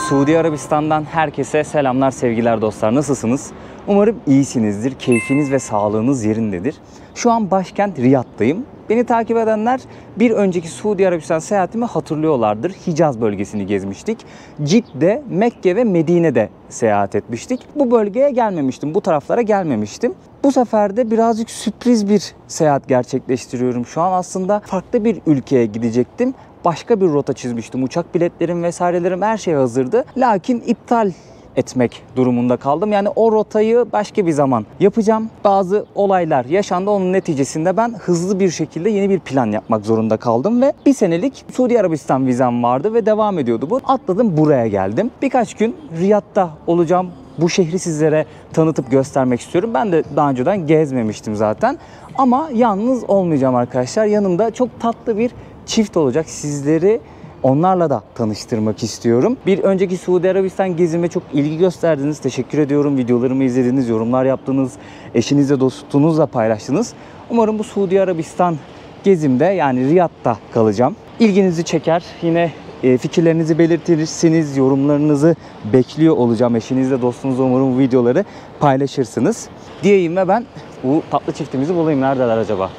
Suudi Arabistan'dan herkese selamlar, sevgiler dostlar. Nasılsınız? Umarım iyisinizdir, keyfiniz ve sağlığınız yerindedir. Şu an başkent Riyad'dayım. Beni takip edenler bir önceki Suudi Arabistan seyahatimi hatırlıyorlardır. Hicaz bölgesini gezmiştik. Cidde, Mekke ve Medine'de seyahat etmiştik. Bu bölgeye gelmemiştim, bu taraflara gelmemiştim. Bu sefer de birazcık sürpriz bir seyahat gerçekleştiriyorum. Şu an aslında farklı bir ülkeye gidecektim. Başka bir rota çizmiştim. Uçak biletlerim vesairelerim her şey hazırdı. Lakin iptal etmek durumunda kaldım. Yani o rotayı başka bir zaman yapacağım. Bazı olaylar yaşandı. Onun neticesinde ben hızlı bir şekilde yeni bir plan yapmak zorunda kaldım ve bir senelik Suudi Arabistan vizem vardı ve devam ediyordu bu. Atladım, buraya geldim. Birkaç gün Riyad'da olacağım. Bu şehri sizlere tanıtıp göstermek istiyorum. Ben de daha önceden gezmemiştim zaten. Ama yalnız olmayacağım arkadaşlar. Yanımda çok tatlı bir çift olacak. Sizleri onlarla da tanıştırmak istiyorum. Bir önceki Suudi Arabistan gezime çok ilgi gösterdiniz. Teşekkür ediyorum. Videolarımı izlediniz, yorumlar yaptınız, eşinizle, dostunuzla paylaştınız. Umarım bu Suudi Arabistan gezimde, yani Riyad'da kalacağım, İlginizi çeker. Yine fikirlerinizi belirtirsiniz, yorumlarınızı bekliyor olacağım. Eşinizle, dostunuzla umarım bu videoları paylaşırsınız diyeyim ve ben bu tatlı çiftimizi bulayım. Neredeler acaba?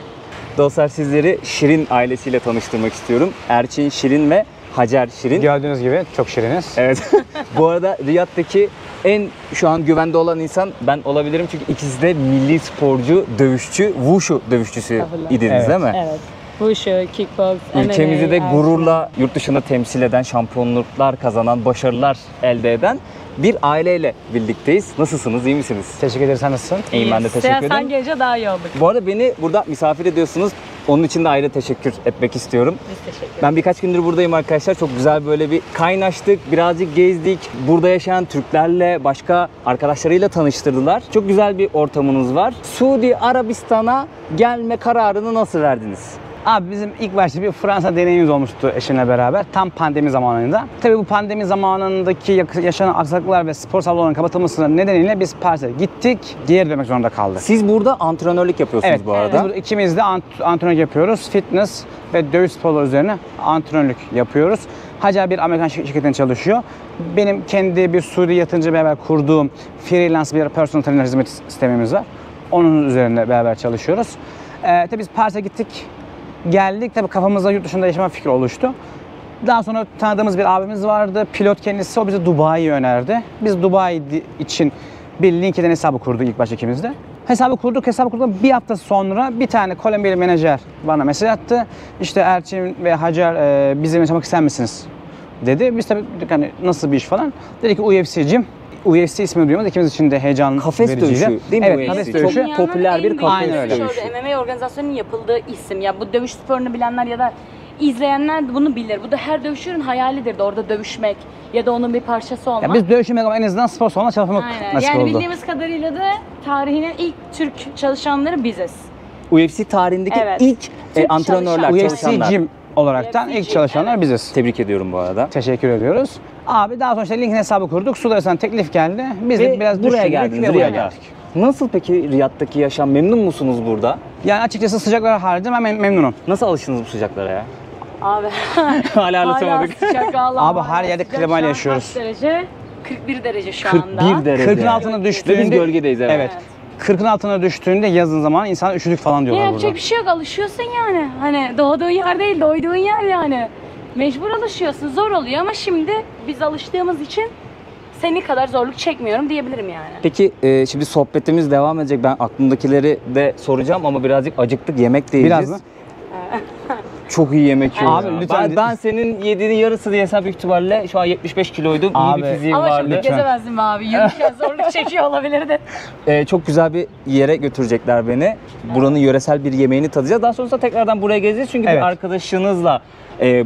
Dostlar, sizleri Şirin ailesiyle tanıştırmak istiyorum. Erçin Şirin ve Hacer Şirin. Gördüğünüz gibi çok şiriniz. Evet. Bu arada Riyad'daki en şu an güvende olan insan ben olabilirim. Çünkü ikisi de milli sporcu, dövüşçü, Wushu dövüşçüsü idiniz, Evet. değil mi? Evet. Wushu, kickbox, Ülkemizi de MMA, gururla yurt dışında temsil eden, şampiyonluklar kazanan, başarılar elde eden bir aileyle birlikteyiz. Nasılsınız? İyi misiniz? Teşekkür ederim. Sen nasılsın? İyiyim, ben de teşekkür ederim. Sen gelince daha iyi olduk. Bu arada beni burada misafir ediyorsunuz. Onun için de ayrı teşekkür etmek istiyorum. Biz teşekkür ederiz. Ben birkaç gündür buradayım arkadaşlar. Çok güzel böyle bir kaynaştık, birazcık gezdik. Burada yaşayan Türklerle, başka arkadaşlarıyla tanıştırdılar. Çok güzel bir ortamınız var. Suudi Arabistan'a gelme kararını nasıl verdiniz? Abi bizim ilk başta bir Fransa deneyimimiz olmuştu eşimle beraber. Tam pandemi zamanında. Tabii bu pandemi zamanındaki yaşanan aksaklıklar ve spor salonlarının kapatılması nedeniyle biz Paris'e gittik. Geri dönmek zorunda kaldık. Siz burada antrenörlük yapıyorsunuz Evet, bu arada. biz burada ikimiz de antrenörlük yapıyoruz. Fitness ve dövüş sporları üzerine antrenörlük yapıyoruz. Hacer bir Amerikan şirketinde çalışıyor. Benim kendi bir Suudi yatırımcı beraber kurduğum freelance bir personal trainer hizmet sistemimiz var. Onun üzerine beraber çalışıyoruz. Tabii biz Paris'e gittik. Geldik, tabii kafamızda yurt dışında yaşama fikri oluştu. Daha sonra tanıdığımız bir abimiz vardı, pilot kendisi, o bize Dubai'yi önerdi. Biz Dubai için bir LinkedIn hesabı kurduk ilk başta ikimiz de. Hesabı kurduktan bir hafta sonra bir tane Kolombiyalı menajer bana mesaj attı. İşte Erçin ve Hacer bizimle yaşamak ister misiniz dedi. Biz tabii hani nasıl bir iş falan. Dedi ki UFC'cim. UFC ismini duyuyoruz. İkimiz için de heyecan Kafes vericiydi. dövüşü değil mi? Evet, UFC? kafes dövüşü. Çok popüler bir kafes Aynen öyle. dövüşü. MMA organizasyonunun yapıldığı isim. Ya bu dövüş sporunu bilenler ya da izleyenler de bunu bilir. Bu da her dövüşçünün hayalidir de orada dövüşmek ya da onun bir parçası olmak. Ya biz dövüşmek ama en azından spor salonunda çalışmak Aynen. nasip Yani oldu. bildiğimiz kadarıyla da tarihinin ilk Türk çalışanları biziz. UFC tarihindeki Evet. ilk Türk antrenörler, çalışan. UFC çalışanlar. Gym olaraktan UFC ilk Gym, çalışanlar evet. biziz. Tebrik ediyorum bu arada. Teşekkür ediyoruz. Abi daha sonra işte LinkedIn hesabı kurduk. Suudi Arabistan teklif geldi. Biz de Ve biraz buraya düşündük geldiniz, ve buraya Riyad'a. geldik. Nasıl peki Riyad'daki yaşam? Memnun musunuz burada? Yani açıkçası sıcaklar haricinde ben memnunum. Nasıl alıştınız bu sıcaklara ya? Abi Hala alışamadık. sıcak Allah. Abi her yerde Sıcak. klimayla Şu an yaşıyoruz. Kaç derece? 41 derece şu 41 anda. derece. 40'ın altına Ve düştüğünde... biz gölgedeyiz, evet. Evet. 40'ın altına düştüğünde yazın zaman insan üşüdük falan Ne diyorlar yapacak burada. bir şey yok, alışıyorsun yani. Hani doğduğun yer değil, doyduğun yer yani. Mecbur alışıyorsun, zor oluyor ama şimdi biz alıştığımız için seni kadar zorluk çekmiyorum diyebilirim yani. Peki şimdi sohbetimiz devam edecek. Ben aklımdakileri de soracağım ama birazcık acıktık. Yemek de yiyeceğiz. Biraz mı? Çok iyi yemek yiyoruz. Abi ya. lütfen- Ben senin yediğinin yarısı diye hesap büyük ihtimalle şu an 75 kiloydum. İyi bir Abi. fiziğim Ama vardı. şimdi gezemezdim be abi. Yürürken zorluk çekiyor olabilir de. Çok güzel bir yere götürecekler beni. Buranın yöresel bir yemeğini tadacağız. Daha sonrasında tekrardan buraya gezeceğiz. Çünkü Evet. bir arkadaşınızla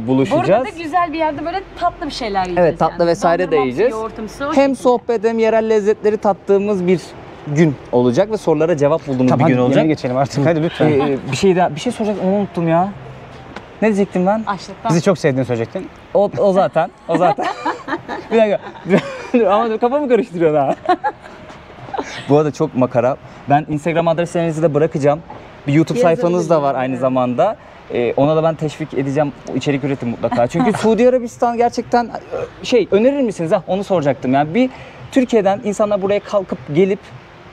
buluşacağız. Burada da güzel bir yerde böyle tatlı bir şeyler yiyeceğiz. Evet, tatlı vesaire de Dondurmamsı, yiyeceğiz. yoğurtumsu, o Hem şekilde. sohbet hem yerel lezzetleri tattığımız bir gün olacak ve sorulara cevap bulduğumuz Tamam bir gün hadi olacak. yemeğe geçelim artık. Hadi lütfen. Bir şey soracaktım, onu unuttum ya. Ne diyecektim ben? Açlıktan. Bizi çok sevdiğini söyleyecektin. O zaten. Bir dakika. Ama kafamı karıştırıyor ha. Bu arada çok makara. Ben Instagram adreslerinizi de bırakacağım. Bir YouTube Yazarım sayfanız da var yani. aynı zamanda. Ona da ben teşvik edeceğim, içerik üretin mutlaka. Çünkü Suudi Arabistan gerçekten önerir misiniz? Onu soracaktım. Yani bir Türkiye'den insanlar buraya kalkıp gelip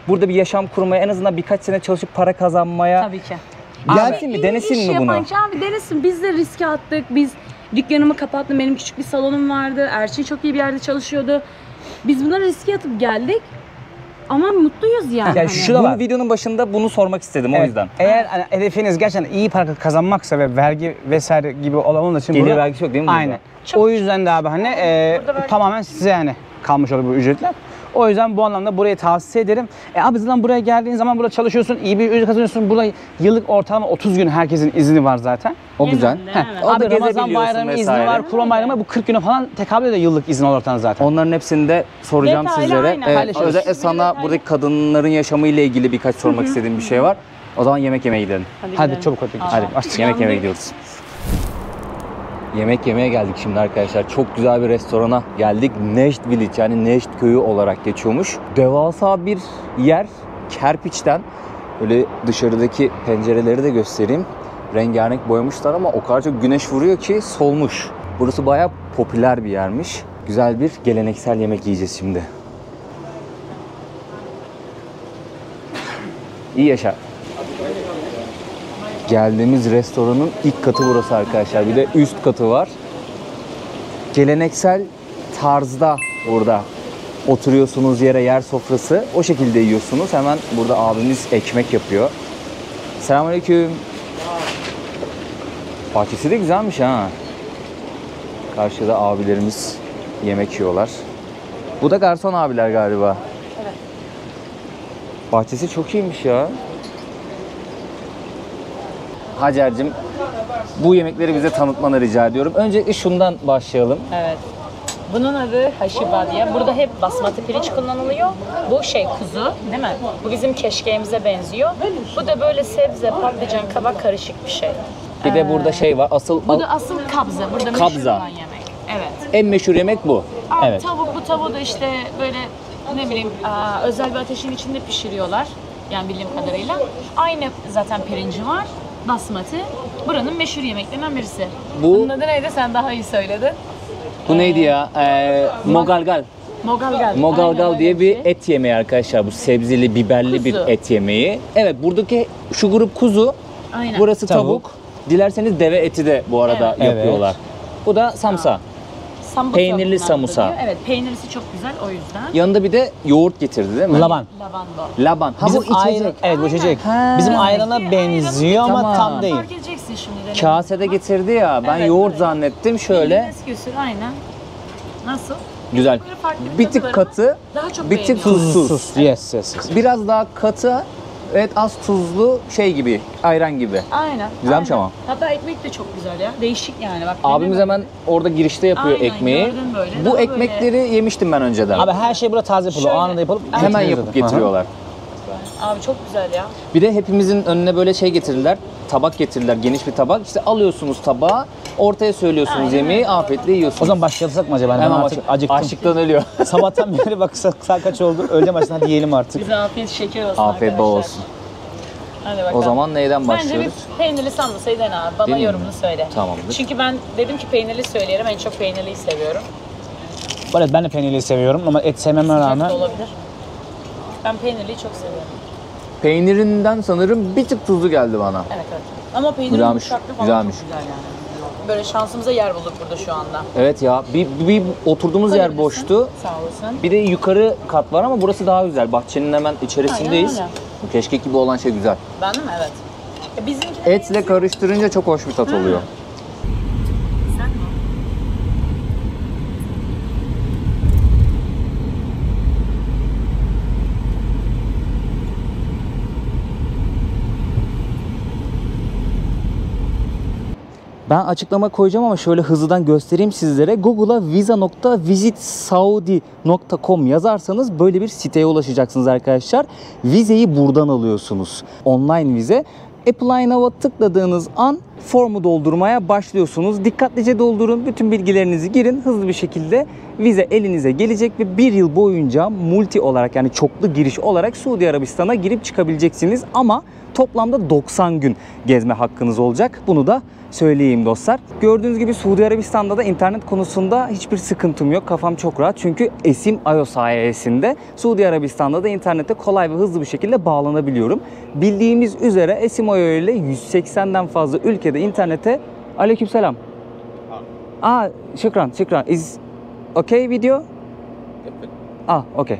burada bir yaşam kurmaya, en azından birkaç sene çalışıp para kazanmaya Tabii ki. gelsin mi, denesin mi bunu? Abi denesin. Biz de riske attık. Biz dükkanımı kapattım. Benim küçük bir salonum vardı. Erçin çok iyi bir yerde çalışıyordu. Biz buna riske atıp geldik. Ama mutluyuz yani. Yani şu da var. Bu videonun başında bunu sormak istedim o Evet, yüzden. Eğer hani hedefiniz gerçekten iyi para kazanmaksa ve vergi vesaire gibi olan için Gelir burada- vergisi yok değil mi burada? Aynen. O yüzden de abi hani tamamen size yani kalmış olur bu ücretler. O yüzden bu anlamda burayı tavsiye ederim. Abi zaten buraya geldiğin zaman burada çalışıyorsun, iyi bir ücret kazanıyorsun. Burada yıllık ortalama 30 gün herkesin izni var zaten. O güzel. Genelde, evet. O da Abi Ramazan gezebiliyorsun bayramı izni vesaire. var, Kurban bayramı bu 40 güne falan tekabül ediyor yıllık izin olarak zaten. Onların hepsini de soracağım Detaylı, sizlere. aynen. Paylaşırız. Özellikle sana Detaylı. buradaki kadınların yaşamı ile ilgili birkaç sormak istediğim bir şey var. O zaman yemek yemeye gidelim. Hadi gidelim. çabuk hadi. Hadi Artık yemek yemeye gidiyoruz. Yemek yemeye geldik şimdi arkadaşlar. Çok güzel bir restorana geldik. Neşt Village, yani Neşt köyü olarak geçiyormuş. Devasa bir yer, kerpiçten. Böyle dışarıdaki pencereleri de göstereyim. Rengarenk boyamışlar ama o kadar çok güneş vuruyor ki solmuş. Burası bayağı popüler bir yermiş. Güzel bir geleneksel yemek yiyeceğiz şimdi. İyi yaşa. Geldiğimiz restoranın ilk katı burası arkadaşlar. Bir de üst katı var. Geleneksel tarzda burada oturuyorsunuz yere, yer sofrası. O şekilde yiyorsunuz. Hemen burada abimiz ekmek yapıyor. Selamünaleyküm. Bahçesi de güzelmiş ha. Karşıda abilerimiz yemek yiyorlar. Bu da garson abiler galiba. Evet. Bahçesi çok iyiymiş ya. Hacer'cim, bu yemekleri bize tanıtmanı rica ediyorum. Öncelikle şundan başlayalım. Evet. Bunun adı haşibadiye. Burada hep basmati pirinç kullanılıyor. Bu kuzu değil mi? Bu bizim keşkeğimize benziyor. Bu da böyle sebze, patlıcan, kabak karışık bir şey. Bir de burada var. Bu da asıl kabza. Burada meşhur Kabza. olan yemek. Evet. En meşhur yemek bu. Evet. Bu tavuğu da işte böyle özel bir ateşin içinde pişiriyorlar. Yani bildiğim kadarıyla. Aynı zaten pirinci var. Basmati. Buranın meşhur yemeklerinden birisi. Bunun adı neydi? Sen daha iyi söyledin. Bu neydi ya? Mogalgal. Mogalgal. Mogalgal Aynen diye öyle bir şey. et yemeği arkadaşlar. Bu sebzeli, biberli bir Kuzu. et yemeği. Evet, buradaki şu grup kuzu. Aynen. Burası tavuk. Tavuk. Dilerseniz deve eti de bu arada Evet. yapıyorlar. Bu da samsa. Sambusa Peynirli bunlar da samusa. diyor. Evet, peynirlisi çok güzel o yüzden. Yanında bir de yoğurt getirdi değil mi? Laban. Lavando. Laban. Ha, bu içecek. Evet bu içecek. Ha. Bizim ayrana benziyor ama Tamam. tam değil. Fark edeceksin şimdi. denedim. Kasede getirdi ya. Ben Evet, yoğurt evet. zannettim. Şöyle Eski usul aynen. Nasıl? güzel. Böyle farklı Bir tık tadı var katı, ama daha çok bir tık beğeniyorum. tuzsuz. Yes. Biraz daha katı, evet az tuzlu gibi, ayran gibi. Aynen. Güzelmiş aynen. ama. Hatta ekmek de çok güzel ya. Değişik yani bak. Abimiz deneme. hemen orada girişte yapıyor Aynen, ekmeği. gördüm böyle. Bu Daha ekmekleri yemiştim ben önceden. Abi her şey burada taze yapılıyor. Şöyle. Anında yapılıp Hemen getiriyor yapıp zaten. getiriyorlar. Abi çok güzel ya. Bir de hepimizin önüne böyle getirdiler. Tabak getirdiler, geniş bir tabak. İşte alıyorsunuz tabağı, ortaya söylüyorsunuz Aynen yemeği, öyle. afiyetle yiyorsunuz. O zaman başlasak mı acaba? Ben hemen artık acıktım. açlıktan ölüyor. Sabahtan beri bak saat kaç oldu? Öleceğim açısından hadi yiyelim artık. Bize afiyet şeker olsun Afiyet bol arkadaşlar. olsun. Hadi bakalım. O zaman neyden Bence başlıyoruz? bir peynirli samosayı dene abi. Bana Değil mi? yorumunu söyle. Tamamdır. Çünkü ben dedim ki peynirli söyleyelim. En çok peynirliyi seviyorum. Evet ben de peynirliyi seviyorum ama et sevmeme Sıcak rağmen. da olabilir. Ben peynirliyi çok seviyorum. Peynirinden sanırım bir tık tuzlu geldi bana. Evet. Ama peynirin Güzelmiş, yumuşaklığı falan güzelmiş. çok güzel yani. Böyle şansımıza yer bulduk burada şu anda. Evet ya, bir oturduğumuz yer Koyabilirsin. boştu. Sağ olasın. Bir de yukarı kat var ama burası daha güzel. Bahçenin hemen içerisindeyiz. Aynen Bu keşkek gibi olan şey güzel. Ben de mi? Evet. Bizimki de Etle karıştırınca çok hoş bir tat oluyor. Sen mi? Ben açıklama koyacağım ama şöyle hızlıdan göstereyim sizlere. Google'a visa.visitsaudi.com yazarsanız böyle bir siteye ulaşacaksınız arkadaşlar. Vizeyi buradan alıyorsunuz. Online vize. Apply Now'a tıkladığınız an formu doldurmaya başlıyorsunuz. Dikkatlice doldurun. Bütün bilgilerinizi girin. Hızlı bir şekilde vize elinize gelecek ve bir yıl boyunca multi olarak, yani çoklu giriş olarak Suudi Arabistan'a girip çıkabileceksiniz. Ama Toplamda 90 gün gezme hakkınız olacak. Bunu da söyleyeyim dostlar. Gördüğünüz gibi Suudi Arabistan'da da internet konusunda hiçbir sıkıntım yok. Kafam çok rahat. Çünkü Esim.io sayesinde Suudi Arabistan'da da internete kolay ve hızlı bir şekilde bağlanabiliyorum. Bildiğimiz üzere Esim.io ile 180'den fazla ülkede internete... Aleykümselam. Şükran. Is okay video? Okay.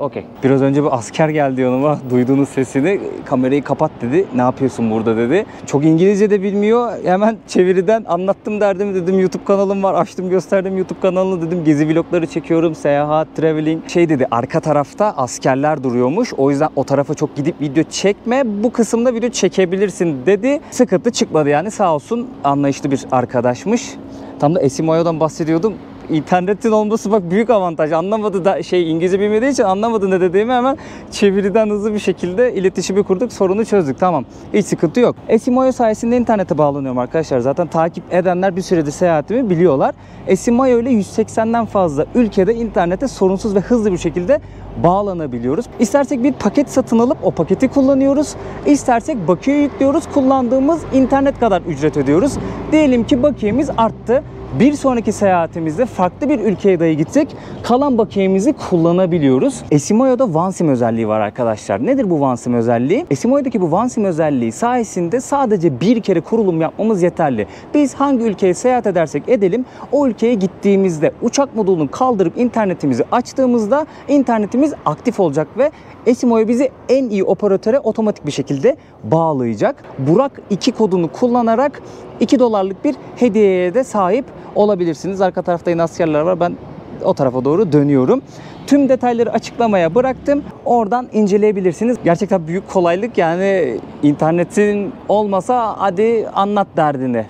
Okay. Biraz önce bir asker geldi yanıma. Duyduğunuz sesini. Kamerayı kapat dedi. Ne yapıyorsun burada dedi. Çok İngilizce de bilmiyor. Hemen çeviriden anlattım derdimi, dedim YouTube kanalım var. Açtım gösterdim YouTube kanalını, dedim gezi vlogları çekiyorum. Seyahat, traveling. Dedi, arka tarafta askerler duruyormuş. O yüzden o tarafa çok gidip video çekme. Bu kısımda video çekebilirsin dedi. Sıkıntı çıkmadı yani, sağ olsun. Anlayışlı bir arkadaşmış. Tam da Esim.io'dan bahsediyordum. İnternetin olması bak büyük avantaj. Anlamadı da İngilizce bilmediği için anlamadı ne dediğimi, hemen çeviriden hızlı bir şekilde iletişimi kurduk, sorunu çözdük. Tamam. Hiç sıkıntı yok. Esim.io sayesinde internete bağlanıyorum arkadaşlar. Zaten takip edenler bir süredir seyahatimi biliyorlar. Esim.io ile 180'den fazla ülkede internete sorunsuz ve hızlı bir şekilde bağlanabiliyoruz. İstersek bir paket satın alıp o paketi kullanıyoruz. İstersek bakiye yüklüyoruz. Kullandığımız internet kadar ücret ödüyoruz. Diyelim ki bakiyemiz arttı. Bir sonraki seyahatimizde farklı bir ülkeye dahi gitsek kalan bakiyemizi kullanabiliyoruz. Esim.io'da OneSIM özelliği var arkadaşlar. Nedir bu OneSIM özelliği? Esim.io'daki bu OneSIM özelliği sayesinde sadece bir kere kurulum yapmamız yeterli. Biz hangi ülkeye seyahat edersek edelim, o ülkeye gittiğimizde uçak modulunu kaldırıp internetimizi açtığımızda internetimiz aktif olacak ve Esim.io bizi en iyi operatöre otomatik bir şekilde bağlayacak. Burak 2 kodunu kullanarak $2 bir hediyeye de sahip olabilirsiniz. Arka tarafta yine askerler var. Ben o tarafa doğru dönüyorum. Tüm detayları açıklamaya bıraktım. Oradan inceleyebilirsiniz. Gerçekten büyük kolaylık. Yani internetin olmasa hadi anlat derdini.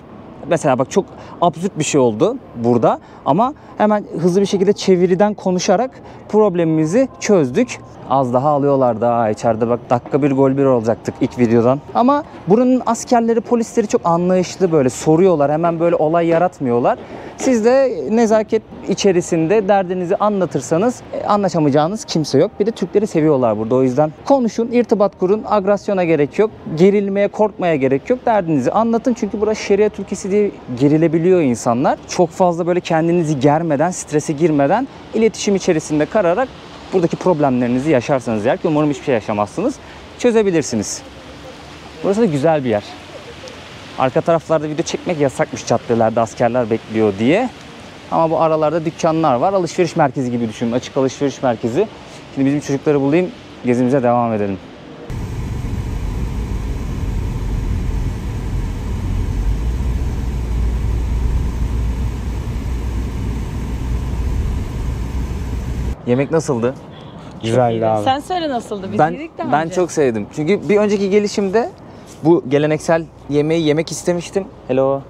Mesela bak çok absürt bir şey oldu burada ama hemen hızlı bir şekilde çeviriden konuşarak problemimizi çözdük. Az daha alıyorlar daha içeride, bak dakika bir gol bir olacaktık ilk videodan. Ama buranın askerleri, polisleri çok anlayışlı, böyle soruyorlar, hemen böyle olay yaratmıyorlar. Siz de nezaket içerisinde derdinizi anlatırsanız anlaşamayacağınız kimse yok. Bir de Türkleri seviyorlar burada, o yüzden konuşun, irtibat kurun, agresyona gerek yok, gerilmeye, korkmaya gerek yok. Derdinizi anlatın çünkü burası şeriat ülkesi diye gerilebiliyor insanlar. Çok fazla böyle kendinizi germeden, strese girmeden iletişim içerisinde kalarak buradaki problemlerinizi yaşarsanız eğer, ki umarım hiçbir şey yaşamazsınız, çözebilirsiniz. Burası da güzel bir yer. Arka taraflarda video çekmek yasakmış, caddelerde askerler bekliyor diye. Ama bu aralarda dükkanlar var. Alışveriş merkezi gibi düşünün. Açık alışveriş merkezi. Şimdi bizim çocukları bulayım, gezimize devam edelim. Yemek nasıldı? Güzeldi abi. Sen söyle nasıldı? Biz yedik daha Ben önce. çok sevdim. Çünkü bir önceki gelişimde bu geleneksel yemeği yemek istemiştim. Hello.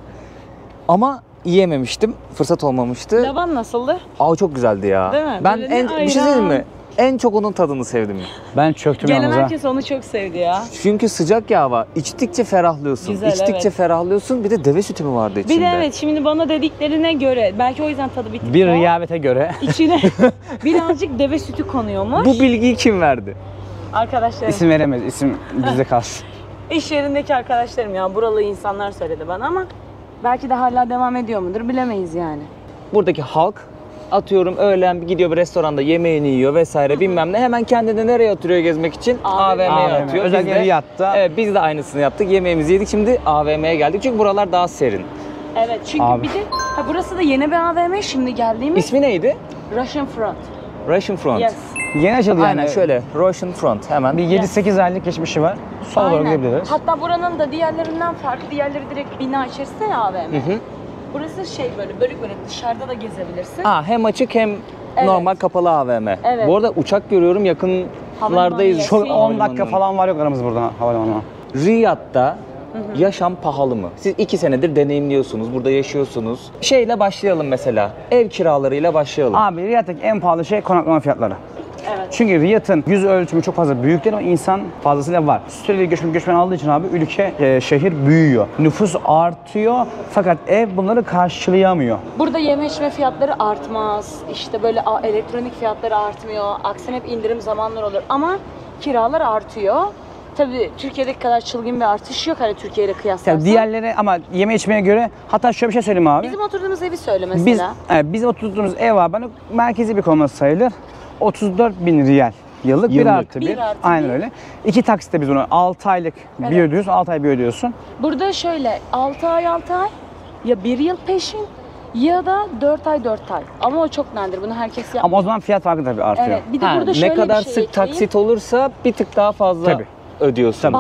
Ama yiyememiştim. Fırsat olmamıştı. Lavan nasıldı? Çok güzeldi ya. Değil mi? Ben Böyle bir şey söyleyeyim mi? En çok onun tadını sevdim. Ben çöktüm Gelen yalnız ha. herkes onu çok sevdi ya. Çünkü sıcak ya hava. İçtikçe ferahlıyorsun. Güzel, İçtikçe evet. ferahlıyorsun. Bir de deve sütü mü vardı içinde? Bir de evet, şimdi bana dediklerine göre belki o yüzden tadı bitti. Bir riyabete göre. İçine birazcık deve sütü konuyormuş. Bu bilgiyi kim verdi? Arkadaşlarım. İsim veremeyiz. İsim bizde kalsın. İş yerindeki arkadaşlarım ya, buralı insanlar söyledi bana ama belki de hala devam ediyor mudur bilemeyiz yani. Buradaki halk, atıyorum öğlen bir gidiyor bir restoranda yemeğini yiyor vesaire bilmem ne, hemen kendini nereye oturuyor gezmek için? AVM'ye AVM. atıyor. Özellikle Biz de- Riyad'da. Evet, biz de aynısını yaptık. Yemeğimizi yedik. Şimdi AVM'ye geldik. Çünkü buralar daha serin. Evet, çünkü Abi. bir de burası da yeni bir AVM şimdi geldiğimiz. İsmi neydi? Russian Front. Russian Front. Yes. Yeni açıldı yani. Aynen şöyle. Russian Front. Hemen. Bir 7-8 aylık geçmişi var. Sola doğru Aynen. gidebiliriz. Hatta buranın da diğerlerinden farklı. Diğerleri direkt bina içerisinde ya AVM. Burası şey böyle bölük bölük, dışarıda da gezebilirsin. Hem açık hem normal kapalı AVM. Evet. Bu arada uçak görüyorum, yakınlardayız. Havalimanı Çok 10 dakika falan var yok aramız buradan havalimanına. Riyad'da yaşam pahalı mı? Siz 2 senedir deneyimliyorsunuz, burada yaşıyorsunuz. Şeyle başlayalım mesela. Ev kiralarıyla başlayalım. Abi Riyad'daki en pahalı şey konaklama fiyatları. Evet. Çünkü Riyad'ın yüz ölçümü çok fazla büyük değil ama insan fazlasıyla var. Süreli göçmen aldığı için abi ülke, şehir büyüyor. Nüfus artıyor fakat ev bunları karşılayamıyor. Burada yeme içme fiyatları artmaz. İşte böyle elektronik fiyatları artmıyor. Aksine hep indirim zamanlar olur ama kiralar artıyor. tabii Türkiye'deki kadar çılgın bir artış yok hani Türkiye ile kıyaslarsan. Yani diğerleri ama yeme içmeye göre, hatta şöyle bir şey söyleyeyim abi. Bizim oturduğumuz evi söyle mesela. Bizim oturduğumuz ev abi hani merkezi bir konumda sayılır. 34.000 riyal. Yıllık 1 Yıllık. artı 1. Bir artı Aynen bir. öyle. 2 taksitte biz onu 6 aylık bir Evet. ödüyorsun, 6 ay bir ödüyorsun. Burada şöyle 6 ay ya 1 yıl peşin ya da 4 ay 4 ay. Ama o çok nadir. Bunu herkes yapmıyor. Ama o zaman fiyat farkı tabii artıyor. Evet. Bir de Ha, burada şöyle ne kadar bir şey sık ekleyeyim. taksit olursa bir tık daha fazla Tabii. ödüyorsun.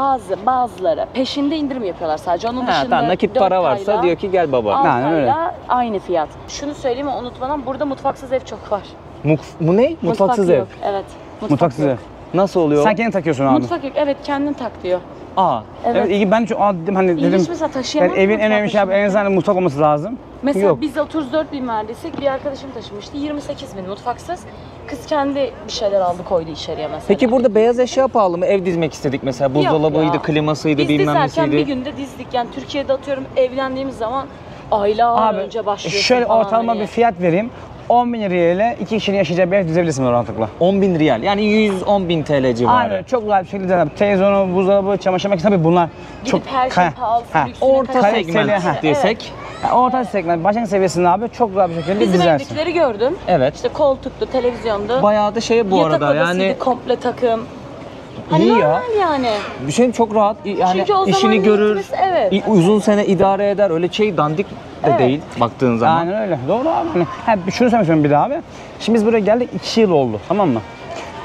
Bazıları peşinde indirim yapıyorlar sadece. Onun Ha, dışında tamam, nakit 4 para varsa ayla, diyor ki gel baba. 6 Yani öyle. ayla aynı fiyat. Şunu söyleyeyim mi unutmadan burada mutfaksız ev çok var. Bu ne? Mutfaksız ev. yok. Evet. Mutfaksız ev. yok. Nasıl oluyor? Sen kendin takıyorsun abi. Mutfak yok. Evet kendin tak diyor. Aa. Evet. Evet, iyi, ben çok dedim hani dedim. İlginç mesela taşıyamaz Yani evin en mutfak önemli şey abi, en taşıması. azından mutfak olması lazım. Mesela Yok. biz 34 bin verdiysek bir arkadaşım taşımıştı. 28 bin mutfaksız. Kız kendi bir şeyler aldı koydu içeriye mesela. Peki burada beyaz eşya pahalı mı? Ev dizmek istedik mesela. Buzdolabıydı, ya. klimasıydı, Biz bilmem dizerken bir nesiydi. günde dizdik. Yani Türkiye'de atıyorum evlendiğimiz zaman aylar Abi önce başlıyorsun şöyle falan ortalama hani. bir fiyat vereyim. 10.000 riyale 2 kişinin yaşayacağı bir ev dizebilirsin rahatlıkla. 10.000 riyal. Yani 110.000 TL civarı. Aynen, çok güzel bir şekilde. Televizyonu, buzdolabı, çamaşır makinesi, tabii bunlar Gidip her şey pahalı, lüksüne Orta kaçıyor. segment Ha, desek. Yani orta segment, başlangıç seviyesinde abi çok güzel bir şekilde Bizim dizersin. evdekileri gördüm. Evet. İşte koltuktu, televizyondu. Bayağı da şey bu Yatak arada odasıydı, yani komple takım. Hani iyi ya. normal yani. Bir şey çok rahat. Yani Çünkü o zaman işini görür. niyetimiz, evet. Uzun sene idare eder. Öyle şey dandik de Evet. değil baktığın zaman. Aynen öyle. Doğru abi. Hani, şunu söylemek istiyorum bir daha abi. Şimdi biz buraya geldik 2 yıl oldu, tamam mı?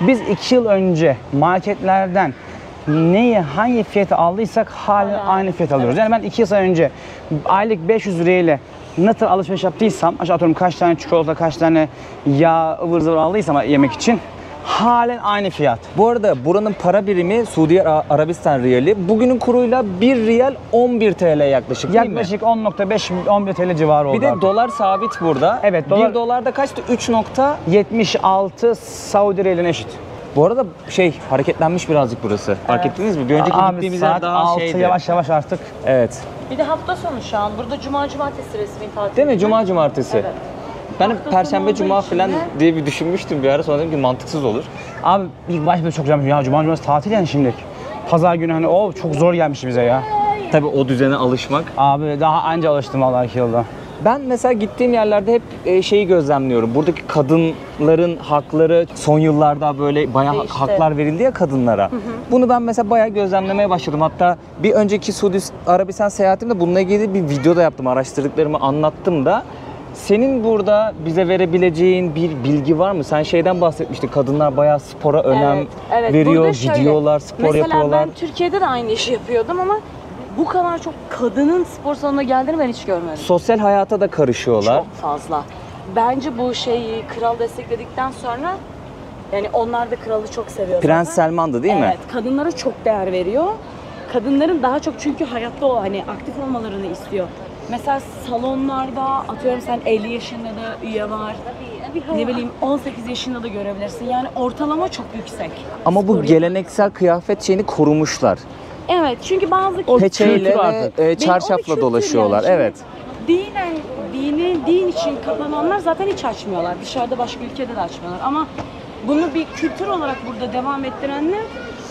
Biz 2 yıl önce marketlerden neyi, hangi fiyatı aldıysak halen aynı fiyat alıyoruz. Yani ben 2 yıl önce aylık 500 lirayla ne tür alışveriş yaptıysam, aşağı atıyorum kaç tane çikolata, kaç tane yağ, ıvır zıvır aldıysam yemek için halen aynı fiyat. Bu arada buranın para birimi Suudi Arabistan riyali. Bugünün kuruyla 1 riyal 11 TL yaklaşık değil mi? Yaklaşık 10.5-11 TL civarı oldu Bir de abi. dolar sabit burada. Evet, dolar- 1 dolar da kaçtı? 3 nokta. 76 Saudi riyaline eşit. Bu arada hareketlenmiş birazcık burası. Fark ettiniz mi? Bir önceki Abi gittiğimiz yer saat daha 6 şeydi. yavaş yavaş artık. Evet. Bir de hafta sonu şu an. Burada cuma cumartesi resmi tatil. Değil mi? Cuma cumartesi. Evet. Ben Hafta perşembe sonu cuma olduğu falan için de- diye bir düşünmüştüm bir ara, sonra dedim ki mantıksız olur. Abi ilk başta çok güzelmiş. Ya cuma cumartesi tatil yani şimdilik. Pazar günü hani o çok zor gelmiş bize ya. Tabii o düzene alışmak. Abi daha anca alıştım vallahi 2 yılda. Ben mesela gittiğim yerlerde hep şeyi gözlemliyorum. Buradaki kadınların hakları son yıllarda böyle bayağı Değişti. haklar verildi ya kadınlara. Bunu ben mesela bayağı gözlemlemeye başladım. Hatta bir önceki Suudi Arabistan seyahatimde bununla ilgili bir video da yaptım. Araştırdıklarımı anlattım da. Senin burada bize verebileceğin bir bilgi var mı? Sen şeyden bahsetmiştin. Kadınlar bayağı spora önem veriyor, Burada şöyle, gidiyorlar, spor yapıyorlar. Mesela ben Türkiye'de de aynı işi yapıyordum ama bu kadar çok kadının spor salonuna geldiğini ben hiç görmedim. Sosyal hayata da karışıyorlar. Çok fazla. Bence bu şeyi kral destekledikten sonra yani onlar da kralı çok seviyor Prens zaten. Selman'dı değil mi? Evet, kadınlara çok değer veriyor. Kadınların daha çok çünkü hayatta o hani aktif olmalarını istiyor. Mesela salonlarda atıyorum sen 50 yaşında da üye var. Ne bileyim 18 yaşında da görebilirsin. Yani ortalama çok yüksek. Ama bu Spor geleneksel kıyafet şeyini korumuşlar. Evet çünkü bazı Peçeyle kültür ve artık. Benim o çarşafla kültür dolaşıyorlar. yani. Şimdi Evet. Din için kapananlar zaten hiç açmıyorlar. Dışarıda başka ülkede de açmıyorlar. Ama bunu bir kültür olarak burada devam ettirenler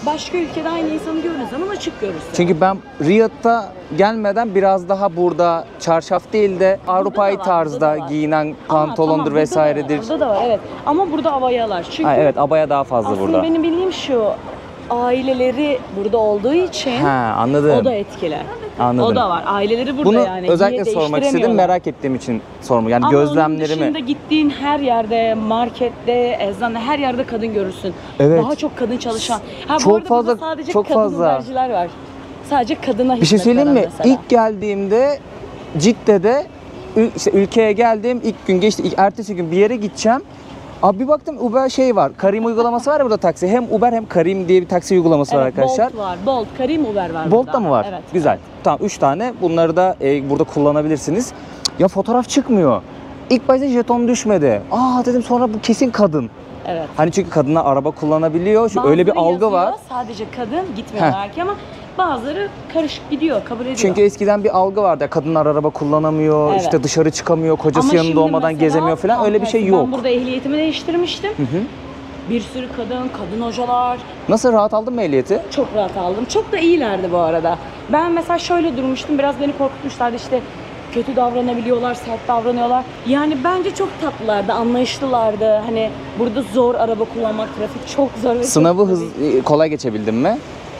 başka ülkede aynı insanı gördüğü zaman açık görürsün. Çünkü ben Riyad'da gelmeden biraz daha burada çarşaf değil de Avrupa'yı Burada da var, tarzda burada da var. giyinen Ama pantolondur tamam, burada vesairedir. Da var, burada da var evet. Ama burada avayalar. Çünkü Ha, evet, abaya daha fazla aslında burada. benim bildiğim şu aileleri burada olduğu için Ha, anladım. o da etkili. Anladım. O da var. Aileleri burada Bunu yani. özellikle Niye sormak istedim, değiştiremiyorlar? merak ettiğim için sormak. Yani Ama gözlemlerimi. onun dışında gittiğin her yerde, markette, eczanede her yerde kadın görürsün. Evet. Daha çok kadın çalışan. Ha, Çok bu arada burada fazla- sadece çok kadın fazla. haberciler var. Sadece kadına Bir şey hizmet söyleyeyim mi? veren mesela. İlk geldiğimde Cidde'de işte ülkeye geldim. İlk gün geçti. Ertesi gün bir yere gideceğim. Abi bir baktım Uber şey var. Karim uygulaması var ya burada taksi. Hem Uber hem Karim diye bir taksi uygulaması var Evet, arkadaşlar. Bolt var. Bolt, Karim, Uber var Bolt burada. da mı var? Evet. Güzel. Tamam 3 tane. Bunları da burada kullanabilirsiniz. Ya fotoğraf çıkmıyor. İlk başta jeton düşmedi. Aa dedim, sonra bu kesin kadın. Evet. Hani çünkü kadınlar araba kullanabiliyor. Öyle bir Bazıları algı var. yazıyor, sadece kadın gitmiyor Heh. belki ama bazıları karışık gidiyor, kabul ediyor. Çünkü eskiden bir algı vardı. Kadınlar araba kullanamıyor, Evet. işte dışarı çıkamıyor, kocası Ama yanında şimdi olmadan mesela gezemiyor falan. tam Öyle bir şey tersi. yok. Ben burada ehliyetimi değiştirmiştim. Bir sürü kadın hocalar. Nasıl, rahat aldın mı ehliyeti? Çok rahat aldım. Çok da iyilerdi bu arada. Ben mesela şöyle durmuştum, biraz beni korkutmuşlardı işte. Kötü davranabiliyorlar, sert davranıyorlar. Yani bence çok tatlılardı, anlayışlılardı. Hani burada zor araba kullanmak, trafik çok zor. Ve Sınavı çok kolay geçebildin mi?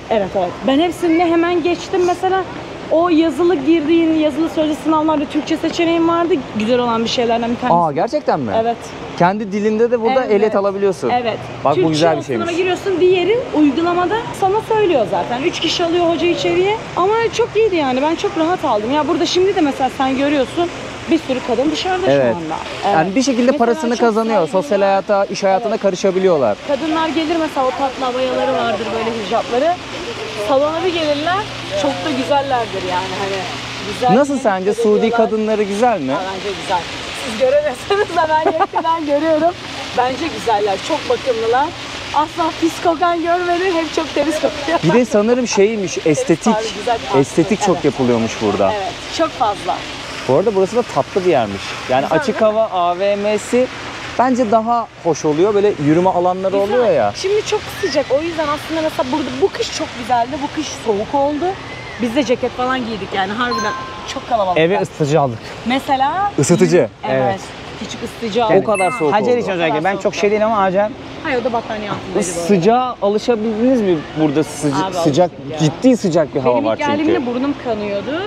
Evet. Ben hepsini hemen geçtim. Mesela o yazılı girdiğin, yazılı sözlü sınavlarda Türkçe seçeneğim vardı. Güzel olan bir şeylerden bir tanesi. Aa, gerçekten mi? Evet. Kendi dilinde de burada Evet. ehliyet alabiliyorsun. Evet. Bak, Türkçe bu güzel bir o şeymiş. sınava giriyorsun, diğeri uygulamada sana söylüyor zaten. 3 kişi alıyor hoca içeriye. Ama çok iyiydi yani. Ben çok rahat aldım. Ya burada şimdi de mesela sen görüyorsun bir sürü kadın dışarıda Evet. şu anda. Yani bir şekilde Mesela parasını çok kazanıyor. saygılı. Sosyal hayata, iş hayatına karışabiliyorlar. Kadınlar gelir mesela, o tatlı abayaları vardır, böyle hicapları. Salona bir gelirler, çok da güzellerdir yani hani. Güzel Nasıl sence? Suudi kadınları güzel mi? Bence güzel. Siz göremezseniz de ben yakından görüyorum. Bence güzeller, çok bakımlılar. Asla pis kokan görmedim, hep çok temiz kokuyor. Bir de sanırım şeymiş, estetik. Güzel. Estetik çok Evet. yapılıyormuş burada. Evet, çok fazla. Bu arada burası da tatlı bir yermiş. Yani Güzel, açık değil mi? hava AVM'si bence daha hoş oluyor. Böyle yürüme alanları Güzel. oluyor ya. Şimdi çok sıcak, o yüzden aslında mesela burada bu kış çok güzeldi, bu kış soğuk oldu. Biz de ceket falan giydik yani, harbiden çok kalabalık. Eve ısıtıcı aldık. Mesela Isıtıcı. evet. Küçük ısıtıcı O aldık. kadar soğuk Hacer oldu. için özellikle. Ben çok şey değil ama Hacer Hayır, o da battaniye altındaydı bu arada. Sıcağa alışabildiniz mi? Burada Abi, sıcak, alıştık ya. ciddi sıcak bir hava Benim var ilk geldiğimde çünkü. burnum kanıyordu.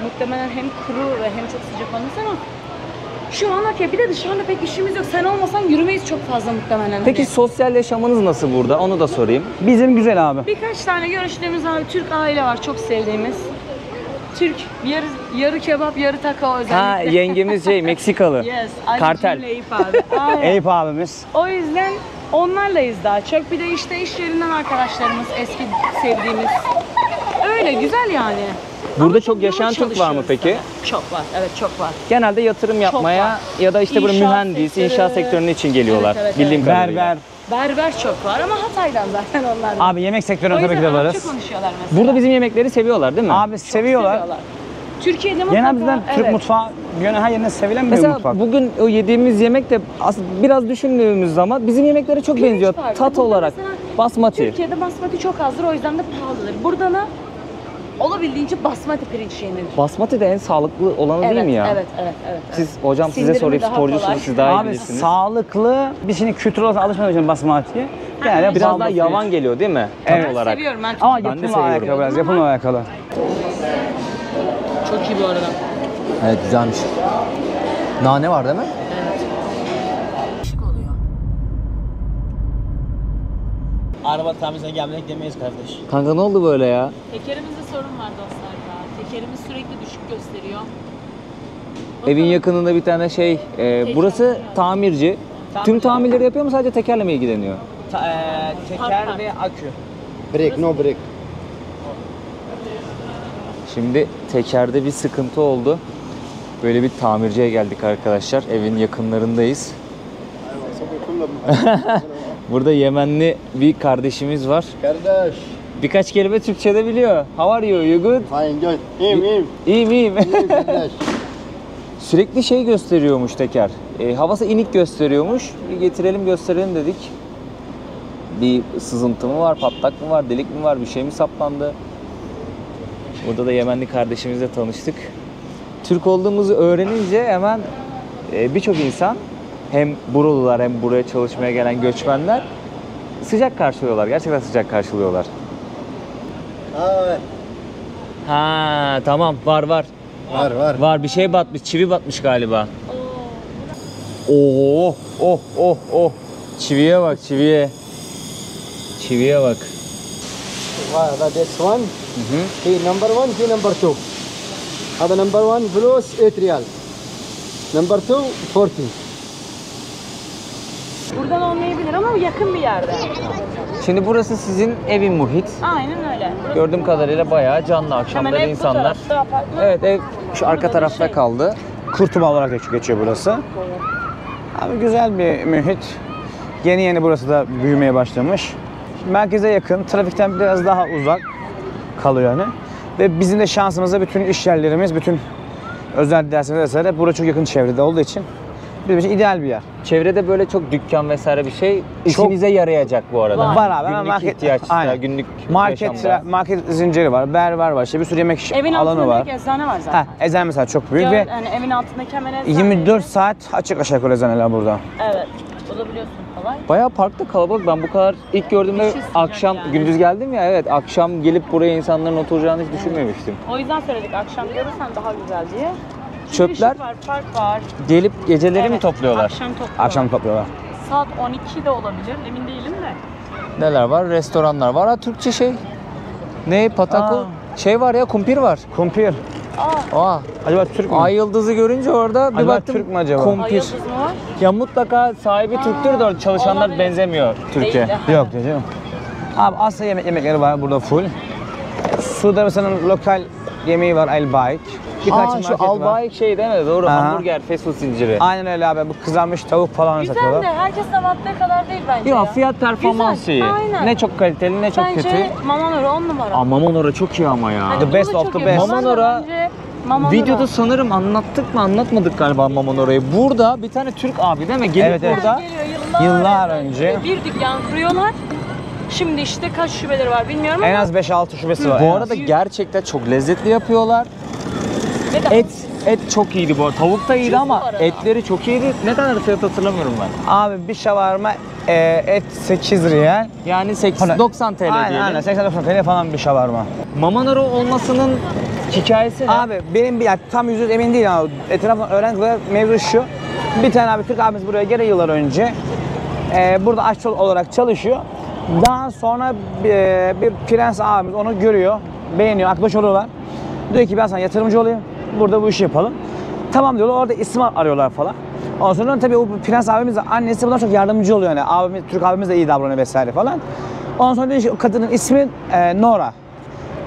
Muhtemelen hem kuru ve hem çok sıcak olması ama şu an okey. Bir de dışarıda pek işimiz yok. Sen olmasan yürümeyiz çok fazla muhtemelen. Peki Hani. sosyal yaşamınız nasıl burada? Onu da sorayım. bizim güzel abi. Birkaç tane görüştüğümüz abi Türk aile var, çok sevdiğimiz. Türk, yarı kebap, yarı taco özellikle. Ha, yengemiz Meksikalı. Yes, Ali Kartel. Cim'le Eyüp abi. Aynen. Eyüp abimiz. O yüzden onlarlayız daha çok. Bir de işte iş yerinden arkadaşlarımız, eski sevdiğimiz. Öyle güzel yani. Burada Ama çok yaşayan yoğun Türk var mı çalışıyoruz peki? tabii. Çok var, evet çok var. Genelde yatırım yapmaya var. ya da işte böyle İnşaat mühendis, sektörü. inşaat sektörünün için geliyorlar. Evet, evet, Bildiğim evet. kadarıyla. Berber. Berber çok var ama Hatay'dan zaten onlar. da. Abi yemek O sektöründe tabii ki yüzden de Arapça varız. konuşuyorlar mesela. Burada bizim yemekleri seviyorlar değil mi? Abi seviyorlar. Türkiye'de mutlaka. Genel bizden Türk evet. mutfağı her yerine sevilen bir Mesela mutfak. bugün o yediğimiz yemek de aslında biraz düşündüğümüz zaman bizim yemeklere çok Pirinç benziyor. farkı. Tat Burada olarak. mesela Basmati. Türkiye'de basmati çok azdır, o yüzden de pahalıdır. Burada da olabildiğince basmati pirinç yenir. Basmati de en sağlıklı olanı değil mi ya? Evet. Siz hocam size Sindirimi sorayım, daha sporcusunuz, kolay. siz daha iyi Abi bilirsiniz. sağlıklı, biz şimdi kültür olarak alışmadığımız için basmatiye. Yani Biraz pahalı daha bir yavan pirinç. geliyor değil mi? Tat Evet. olarak. Seviyorum ben. Ama Ben de yapımla seviyorum. alakalı biraz, yapımla alakalı. Çok iyi bu arada. Evet, güzelmiş. Nane var değil mi? Evet. Şık oluyor. Araba tamirine gelmek demeyiz kardeş. Kanka ne oldu böyle ya? Tekerimizde sorun var dostlar ya. Tekerimiz sürekli düşük gösteriyor. Evin yakınında bir tane burası tamirci. Tüm tamirleri yapıyor mu, sadece tekerle mi ilgileniyor? Teker ve akü. Break, no break. Şimdi tekerde bir sıkıntı oldu. Böyle bir tamirciye geldik arkadaşlar. Evin yakınlarındayız. Burada Yemenli bir kardeşimiz var. Kardeş. Birkaç kelime Türkçe de biliyor. How are you? You good? Fine, good. İyiyim. İyiyim, iyiyim. İyiyim kardeş. Sürekli gösteriyormuş teker. Havası inik gösteriyormuş. Bir getirelim gösterelim dedik. Bir sızıntı mı var, patlak mı var, delik mi var, bir şey mi saplandı? Burada da Yemenli kardeşimizle tanıştık. Türk olduğumuzu öğrenince hemen birçok insan, hem buralılar hem buraya çalışmaya gelen göçmenler sıcak karşılıyorlar. Gerçekten sıcak karşılıyorlar. Evet. Ha tamam, var. Var. Var, bir şey batmış, çivi batmış galiba. Oo, oh. Çiviye bak, çiviye. Çiviye bak. This one. He number one, he number two. هذا number one فلوس 8 ريال. Number two 40. Buradan olmayabilir ama yakın bir yerde. Şimdi burası sizin evin muhit. Aynen öyle. Gördüğüm kadarıyla bayağı canlı, akşamları Hemen ev bu insanlar. tarafta, apartman. Evet, ev şu arka Burada da tarafta kaldı. Kurtuba olarak da geçiyor burası. Abi güzel bir mühit. Yeni burası da büyümeye başlamış. Merkeze yakın, trafikten biraz daha uzak kalıyor yani. Ve bizim de şansımızda bütün iş yerlerimiz, bütün özel derslerimiz vesaire buraya çok yakın çevrede olduğu için bizim için ideal bir yer. Çevrede böyle çok dükkan vesaire bir şey işinize yarayacak bu arada. Var abi. Günlük Market, ihtiyaçta, aynen. günlük Market, yaşamda. market zinciri var, berber var, işte bir sürü yemek Evin alanı altında var. direkt eczane var zaten. Eczane mesela çok büyük ve Hani evin altındaki hemen eczane. 24 saat açık aşağı yukarı eczaneler burada. Evet. Bulabiliyorsun kolay. Bayağı parkta kalabalık. Ben bu kadar ilk gördüğümde Müthiş sıcak akşam yani. gündüz geldim ya, evet, akşam gelip buraya insanların oturacağını hiç düşünmemiştim. O yüzden söyledik akşam görürsen daha güzel diye. Çünkü Çöpler ışık var, park var. gelip geceleri mi Evet, topluyorlar? Akşam topluyorlar. Akşam topluyorlar. Saat 12 de olabilir. Emin değilim de. Neler var? Restoranlar var. Ha, Türkçe şey. Ne? Patako. Şey var ya, kumpir var. Kumpir. Aa. Acaba Türk mü? Ay yıldızı görünce orada bir Acaba baktım. Türk mü acaba? Ay Kumpir. yıldız mı var? Ya mutlaka sahibi Türktür de orada çalışanlar olabilir. benzemiyor Türkiye. Değil. Yok diyor canım. Abi Asya yemekleri var burada full. Suudi Arabistan'ın lokal yemeği var El Baik. Birkaç Aa, market şu var. Albaik şey değil mi? Doğru. Aha. Hamburger, fast food zinciri. Aynen öyle abi. Bu kızarmış tavuk falan Güzel satıyorlar. de herkesin avattığı kadar değil bence Yok, ya. fiyat performans Güzel, şeyi. aynen. Ne çok kaliteli ne çok Bence kötü. Mamanora 10 numara. Aa, Mamonora çok iyi ama ya. Hani The bunu best da of çok the iyi. best. Mamanora- bence Mamanora. Videoda sanırım anlattık mı anlatmadık galiba Mamonora'yı. Burada bir tane Türk abi değil mi? Gelip Evet, evet. burada Geliyor, Yıllar önce. bir dükkan kuruyorlar. Şimdi işte kaç şubeleri var bilmiyorum En ama. az 5-6 şubesi var. bu en az. arada gerçekten çok lezzetli yapıyorlar. Ve de Et çok iyiydi bu arada. Tavuk da iyiydi Ucuz bu ama arada. etleri çok iyiydi. Ne kadar fiyat hatırlamıyorum ben. Abi bir şavarma et 8 riyal. Yani 90 TL Aynen diyelim. aynen 80-90 TL falan bir şavarma. Mamonora olmasının hikayesi ne? Abi benim bir tam %100 emin değilim ama etrafından öğrendiler mevzu şu. Bir tane abi Türk abimiz buraya gene yıllar önce burada aşçı olarak çalışıyor. Daha sonra bir prens abimiz onu görüyor, beğeniyor, arkadaş oluyorlar. Diyor ki ben sana yatırımcı olayım, burada bu işi yapalım. Tamam diyorlar, orada isim arıyorlar falan. Ondan sonra tabii o prens abimiz de annesi buna çok yardımcı oluyor yani. Abimiz, Türk abimiz de iyi davranıyor vesaire falan. Ondan sonra diyor ki o kadının ismi Nora.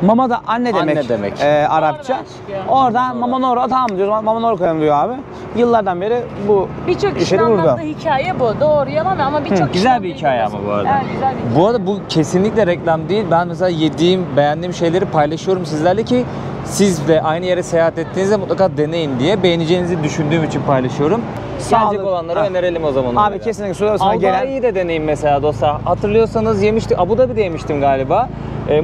Mama da anne demek. Anne demek. Arapça. Oradan çıkıyor. Oradan Mama Nora, tamam diyor. Mama Nora koyalım diyor abi. Yıllardan beri bu birçok işleri kişinin burada. anlattığı hikaye bu. Doğru yalan ama birçok Güzel bir hikaye ama bu arada. Evet, güzel bir hikaye. Bu arada bu kesinlikle reklam değil. Ben mesela yediğim, beğendiğim şeyleri paylaşıyorum sizlerle ki siz de aynı yere seyahat ettiğinizde mutlaka deneyin diye. Beğeneceğinizi düşündüğüm için paylaşıyorum. Gelecek Sağlık. olanlara Ha. önerelim o zaman. Abi kesinlikle Suudi Arabistan'a gelen Albai'yi de deneyin mesela dostlar. Hatırlıyorsanız yemiştik. Abu Dhabi'de yemiştim galiba.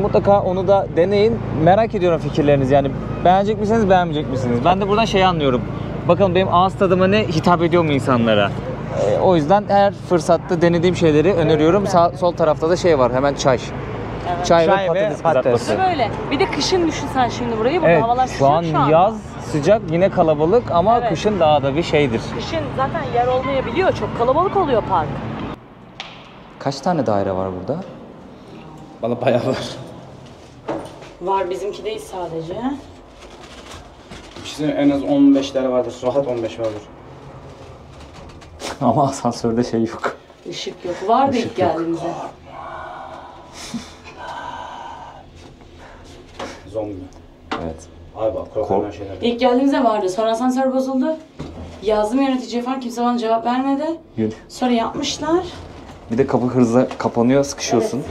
Mutlaka onu da deneyin. Merak ediyorum fikirlerinizi. Yani beğenecek misiniz, beğenmeyecek misiniz? Ben de buradan şeyi anlıyorum. Bakalım benim ağız tadıma ne hitap ediyor mu insanlara? O yüzden her fırsatta denediğim şeyleri öneriyorum. Sol tarafta da şey var. Hemen çay. Çay ve Çay ve patates patates. kızartması. Böyle. Bir de kışın düşünsen şimdi burayı. Burada Evet, havalar şu sıcak an şu anda. yaz sıcak, yine kalabalık ama Evet. kışın daha da bir şeydir. Kışın zaten yer olmayabiliyor. Çok kalabalık oluyor park. Kaç tane daire var burada? Valla bayağı var. Var bizimki değil sadece. İşte en az 15 tane vardır. Rahat 15 vardır. Ama asansörde şey yok. Işık yok. Vardı ilk geldiğimizde. Zombi. Evet. Abi bak korkulan şeyler. İlk geldiğimizde vardı. Sonra asansör bozuldu. Yazdım yöneticiye falan. Kimse bana cevap vermedi. Sonra yapmışlar. Bir de kapı hızla kapanıyor, sıkışıyorsun.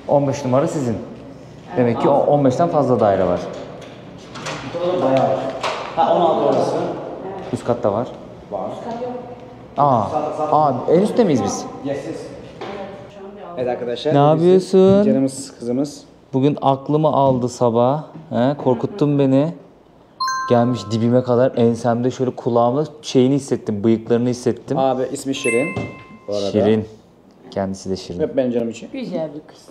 15 numara sizin. Demek ki 15'ten fazla daire var. Bayağı var. Ha 16 orası. Üst katta var. Aa, en üstte miyiz biz? Evet arkadaşlar. Ne yapıyorsun? Canımız kızımız. Bugün aklımı aldı sabah. Korkuttun beni. Gelmiş dibime kadar, ensemde şöyle kulağımda şeyini hissettim, bıyıklarını hissettim. Abi ismi Şirin. Bu arada. Şirin. Kendisi de Şirin. Hep benim canım için. Güzel bir kız.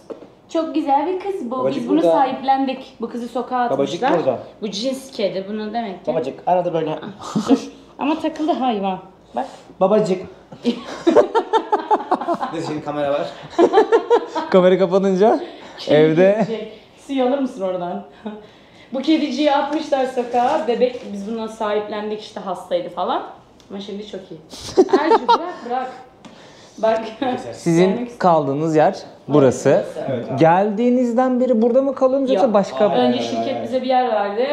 Çok güzel bir kız bu. Babacık Biz bunu burada. sahiplendik. Bu kızı sokağa Babacık atmışlar. burada. Bu cins kedi. Bunu demek ki. Babacık arada böyle. Dur. Ama takıldı hayvan. Bak. Babacık. Ne şimdi kamera var. Kamera kapanınca evde. Suyu alır mısın oradan? Bu kediciyi atmışlar sokağa. Bebek, biz bundan sahiplendik işte, hastaydı falan. Ama şimdi çok iyi. Ercü bırak. Bak. Sizin kaldığınız yer burası. Geldiğinizden beri burada mı kalıyorsunuz yoksa başka? Önce şirket bize bir yer verdi.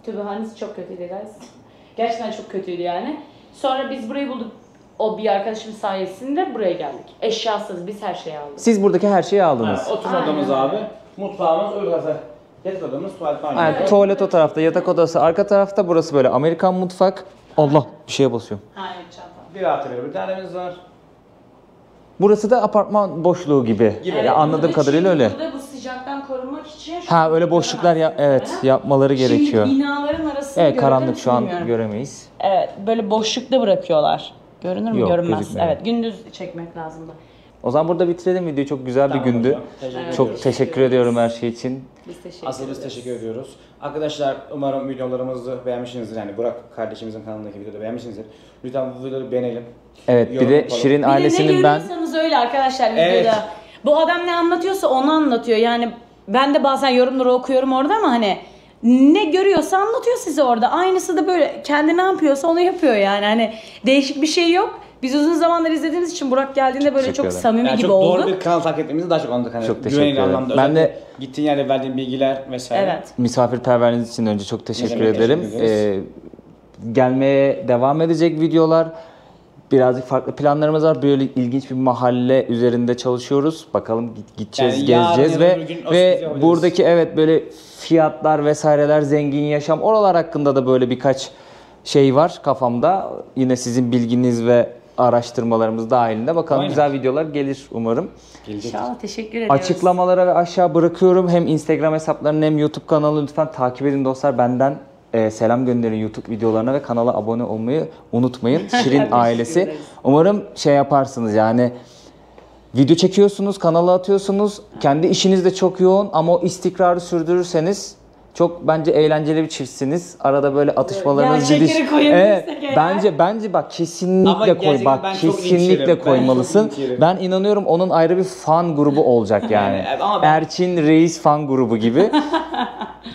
Tübühanesi çok kötüydü guys. Gerçekten çok kötüydü yani. Sonra biz burayı bulduk. O bir arkadaşım sayesinde buraya geldik. Eşyasız biz her şeyi aldık. Siz buradaki her şeyi aldınız. Oturma odamız abi. Mutfağımız öbür tarafta. Yatak odamız, tuvalet banyo. Yani tuvalet o tarafta, yatak odası arka tarafta. Burası böyle Amerikan mutfak. Allah bir şeye basıyorum. Hayır çanta. 1+1 bir dairemiz var. Burası da apartman boşluğu gibi. Ya anladığım burada kadarıyla öyle. Burada bu sıcaktan korunmak için... Ha öyle boşluklar ya evet yapmaları gerekiyor. Şimdi binaların arasını Evet karanlık görüyor şu an musun bilmiyorum. göremeyiz. Evet böyle boşlukta bırakıyorlar. Görünür mü? Yok, Görünmez. gözükmüyor. Evet gündüz çekmek lazımdı. O zaman burada bitirelim videoyu. Çok güzel bir Tamam gündü. hocam, teşekkür Çok teşekkür ediyorum her şey için. Biz teşekkür Asıl ederiz. biz teşekkür ediyoruz. Arkadaşlar umarım videolarımızı beğenmişsinizdir. Yani Burak kardeşimizin kanalındaki videoda beğenmişsinizdir. Lütfen bu videoları beğenelim. Evet bir Yorum de yapalım. Şirin Bir de ailesinin ne ben görüyorsanız öyle arkadaşlar videoda. Evet. Bu adam ne anlatıyorsa onu anlatıyor. Yani ben de bazen yorumları okuyorum orada ama hani ne görüyorsa anlatıyor size orada. Aynısı da böyle kendi ne yapıyorsa onu yapıyor yani. Hani değişik bir şey yok. Biz uzun zamanlar izlediğimiz için Burak geldiğinde böyle Teşekkür çok ederim. samimi Yani gibi çok olduk. doğru bir kanal takip ettiğimizi daha çok anladık. Hani Çok teşekkür güvenilir ederim. anlamda. Ben de- Özellikle gittiğin yerde verdiğin bilgiler vesaire. Evet. misafirperverliğiniz için önce çok teşekkür demek, ederim. teşekkür ederiz. Gelmeye devam edecek videolar. Birazcık farklı planlarımız var. Böyle ilginç bir mahalle üzerinde çalışıyoruz. Bakalım gideceğiz, Yani yarın gezeceğiz ya da ve öbür gün o sürprizi ve yapabiliriz. buradaki evet böyle fiyatlar vesaireler, zengin yaşam oralar hakkında da böyle birkaç şey var kafamda. Yine sizin bilginiz ve araştırmalarımız dahilinde bakalım Aynen. güzel videolar gelir umarım. Gelecek. İnşallah teşekkür ediyoruz. Açıklamalara ve aşağı bırakıyorum. Hem Instagram hesaplarını hem YouTube kanalını lütfen takip edin dostlar. Benden selam gönderin YouTube videolarına ve kanala abone olmayı unutmayın. Şirin ailesi. ederiz. Umarım şey yaparsınız yani video çekiyorsunuz, kanala atıyorsunuz. Kendi işiniz de çok yoğun ama o istikrarı sürdürürseniz çok bence eğlenceli bir çiftsiniz. Arada böyle atışmalarınız Gerçekleri koyabilirsek eğer. bence bak Ama kesinlikle koy. gerçekten Bak ben çok linç kesinlikle yerim. Ben koymalısın. çok linç yerim. Ben inanıyorum onun ayrı bir fan grubu olacak yani. Yani, ama ben- Erçin Reis fan grubu gibi.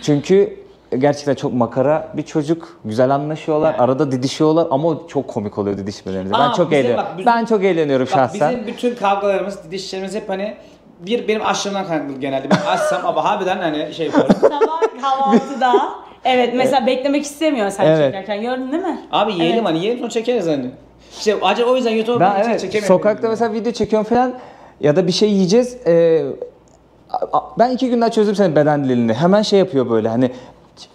Çünkü gerçekten çok makara bir çocuk. Güzel anlaşıyorlar. Arada didişiyorlar ama çok komik oluyor didişmelerinde. Ben Ama çok bize eğleniyorum. bak, bizim- Ben çok eğleniyorum Bak şahsen. bizim bütün kavgalarımız, didişlerimiz hep hani benim aşçımdan kaynaklı genelde. Ben açsam ama harbiden hani şey yaparım. Sabah kahvaltıda. Evet mesela beklemek istemiyor sen Evet. çekerken gördün değil mi? Abi yiyelim hani yiyelim sonra çekeriz hani. İşte acaba o yüzden YouTube'a Ben ben evet çekemiyorum. sokakta mesela video çekiyorum falan ya da bir şey yiyeceğiz. Ben 2 günden çözdüm senin beden dilini. Hemen şey yapıyor böyle hani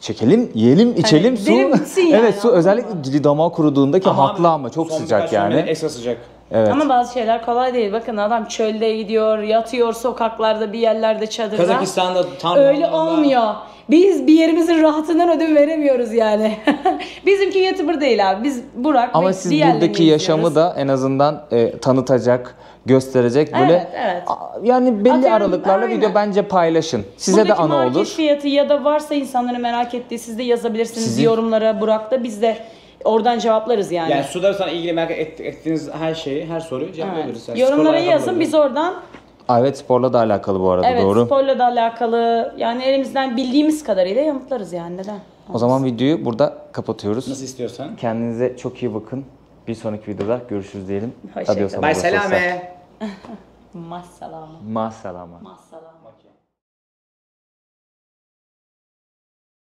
çekelim, yiyelim, içelim, su. derin bitsin yani, Evet su anladın özellikle dili damağı kuruduğunda ki haklı ama çok son sıcak birkaç gün yani. bile Ekstra sıcak. Evet. Ama bazı şeyler kolay değil. Bakın adam çölde gidiyor, yatıyor sokaklarda bir yerlerde çadırda. Kazakistan'da tam Öyle anlamda- olmuyor. Biz bir yerimizin rahatından ödün veremiyoruz yani. Bizimki YouTuber değil abi. Biz Burak Ama ve siz diğerlerini buradaki yaşamı izliyoruz. da en azından tanıtacak, gösterecek böyle. Evet, evet. Yani belli Atıyorum, aralıklarla aynen. video bence paylaşın. Size Buradaki de ana market olur. fiyatı ya da varsa insanların merak ettiği siz de yazabilirsiniz Sizin- yorumlara Burak'ta. Biz de oradan cevaplarız yani. Yani suda sana ilgili merak ettiğiniz her şeyi, her soruyu cevaplayabiliriz. Evet. Yani Yorumlara sporla alakalı yazın olur. biz oradan Evet sporla da alakalı bu arada evet doğru. sporla da alakalı yani elimizden bildiğimiz kadarıyla yanıtlarız yani neden? O zaman videoyu burada kapatıyoruz. Nasıl istiyorsan. Kendinize çok iyi bakın. Bir sonraki videoda görüşürüz diyelim. Hoşça Adios kalın. Bye amigos dostlar. selame. Massalama. Masalama. Massalama.